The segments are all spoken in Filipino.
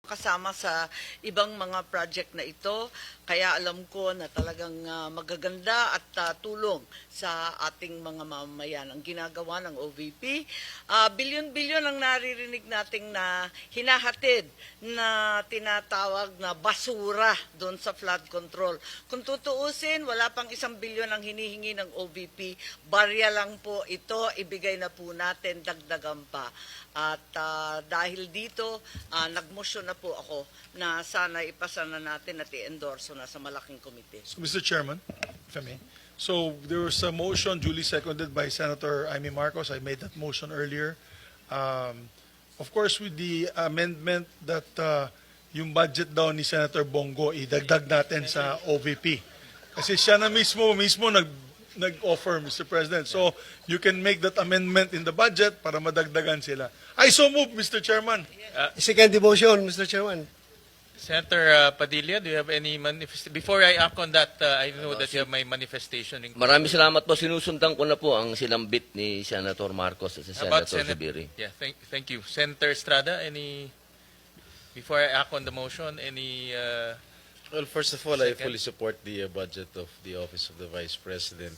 kasama sa ibang mga project na ito. Kaya alam ko na talagang magaganda at tulong sa ating mga mamamayan ang ginagawa ng OVP. Bilyon-bilyon ang naririnig nating na hinahatid na tinatawag na basura doon sa flood control. Kung tutuusin, wala pang 1 bilyon ang hinihingi ng OVP. Barya lang po ito, ibigay na po natin, dagdagan pa. At dahil dito, nagmosyon na po ako na sana ipasa na natin at i-endorso na sa malaking komite. So, Mr. Chairman, if I may. So there was a motion duly seconded by Senator Amy Marcos. I made that motion earlier. Of course, with the amendment that yung budget daw ni Senator Bongo, idagdag natin sa OVP. Kasi siya na mismo nag-offer, Mr. President. So you can make that amendment in the budget para madagdagan sila. I so move, Mr. Chairman. Second motion, Mr. Chairman. Senator Padilla, do you have any manifestation? Before I act on that, I know that you have my manifestation. Maraming salamat po. Sinusundan ko na po ang sinambit ni Senator Marcos at si About Senator Zubiri. Yeah, thank you. Senator Estrada, before I act on the motion, Well, first of all, I Second. fully support the budget of the Office of the Vice President.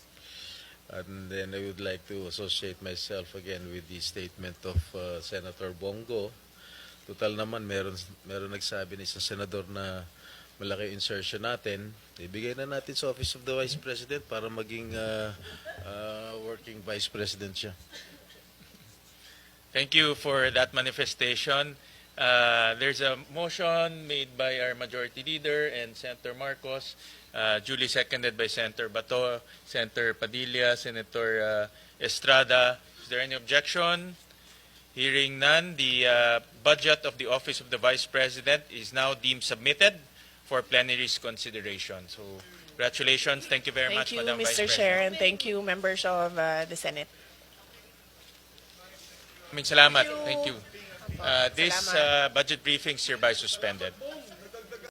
And then I would like to associate myself again with the statement of Senator Bongo. Total naman, meron nagsabi na isang senador na malaki insertion natin. Ibigay na natin sa Office of the Vice President para maging working Vice President siya. Thank you for that manifestation. There's a motion made by our Majority Leader and Senator Marcos, duly seconded by Senator Bato, Senator Padilla, Senator Estrada. Is there any objection? Hearing none, the budget of the Office of the Vice President is now deemed submitted for plenary's consideration. So, congratulations. Thank you very much, Thank you, Madam Vice Mr. President. Chair, and thank you, members of the Senate. Maraming salamat. Thank you. This Salamat. budget briefing is hereby suspended.